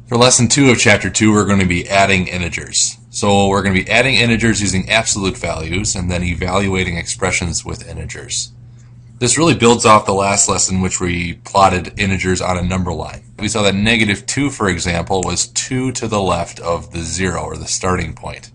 For lesson 2 of chapter 2, we're going to be adding integers. So we're going to be adding integers using absolute values and then evaluating expressions with integers. This really builds off the last lesson, which we plotted integers on a number line. We saw that -2, for example, was 2 to the left of the 0, or the starting point.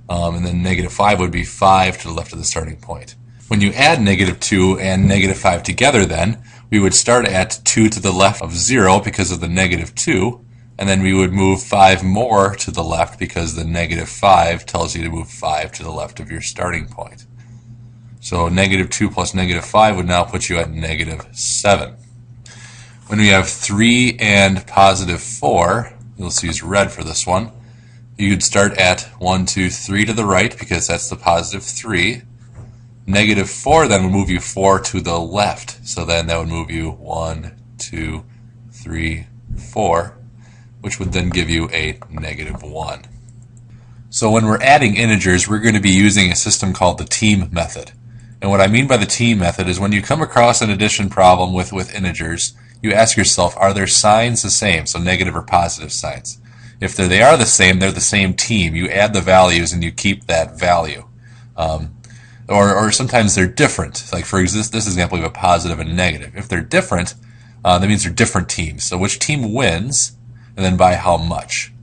And then -5 would be 5 to the left of the starting point. When you add -2 and -5 together, then, we would start at 2 to the left of 0 because of the -2, and then we would move 5 more to the left because the -5 tells you to move 5 to the left of your starting point. So -2 plus -5 would now put you at -7. When we have 3 and +4, you'll use red for this one, you could start at 1, 2, 3 to the right because that's the +3. -4 then would move you 4 to the left. So then that would move you 1, 2, 3, 4, which would then give you a -1. So when we're adding integers, we're going to be using a system called the team method. And what I mean by the team method is when you come across an addition problem with integers, you ask yourself, are their signs the same? So negative or positive signs. If they are the same, they're the same team. You add the values and you keep that value. Or sometimes they're different. Like for this example, we have a positive and a negative. If they're different, that means they're different teams. So which team wins, and then by how much.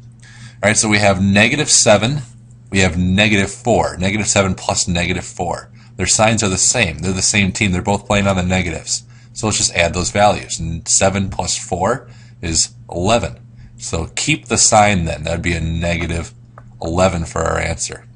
All right, so we have -7, we have -4. -7 plus -4. Their signs are the same. They're the same team. They're both playing on the negatives. So let's just add those values. And 7 plus 4 is 11. So keep the sign then. That would be a -11 for our answer.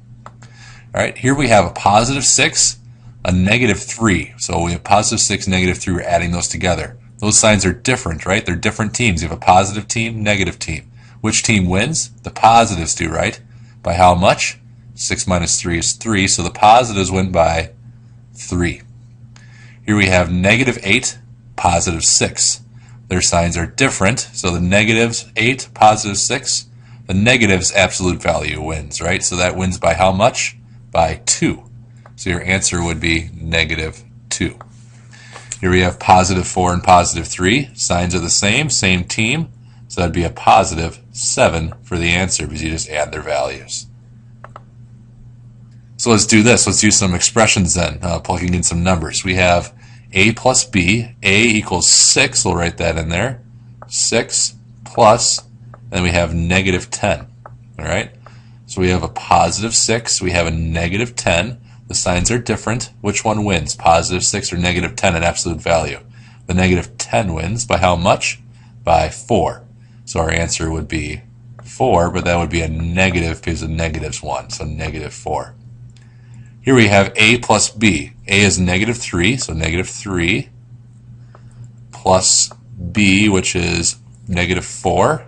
All right, here we have a +6, a -3. So we have +6, -3. We're adding those together. Those signs are different, right? They're different teams. You have a positive team, negative team. Which team wins? The positives do, right? By how much? 6 minus 3 is 3, so the positives win by 3. Here we have -8, +6. Their signs are different, so the -8, +6, the negative's absolute value wins, right? So that wins by how much? By 2. So your answer would be -2. Here we have +4 and +3. Signs are the same team, so that'd be a +7 for the answer because you just add their values. So let's do this. Let's do some expressions then, plugging in some numbers. We have a plus b. A equals 6. We'll write that in there. 6 plus, and then we have -10. All right? So we have a +6. We have a -10. The signs are different. Which one wins? +6 or -10 in absolute value? The -10 wins. By how much? By 4. So our answer would be 4, but that would be a negative because the negatives won. So -4. Here we have a plus b. A is -3, so -3, plus b, which is -4.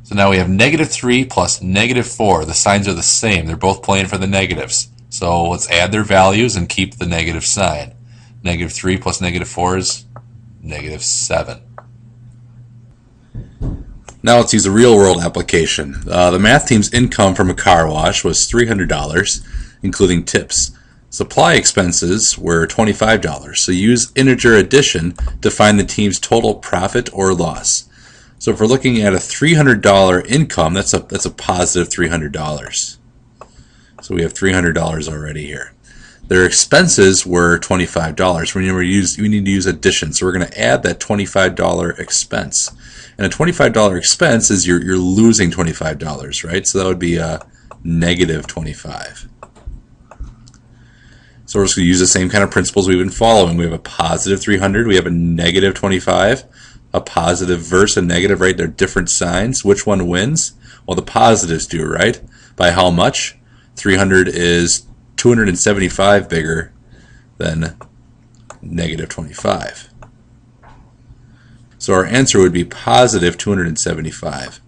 So now we have -3 plus -4. The signs are the same. They're both playing for the negatives. So let's add their values and keep the negative sign. -3 plus -4 is -7. Now let's use a real-world application. The math team's income from a car wash was $300, including tips. Supply expenses were $25. So use integer addition to find the team's total profit or loss. So if we're looking at a $300 income, that's a positive $300. So we have $300 already here. Their expenses were $25. We need to use addition, so we're going to add that $25 expense. And a $25 expense is you're losing $25, right? So that would be a -25. So we're just going to use the same kind of principles we've been following. We have a positive 300, we have a -25, a positive versus a negative, right? They're different signs. Which one wins? Well, the positives do, right? By how much? 300 is 275 bigger than -25. So our answer would be positive $275.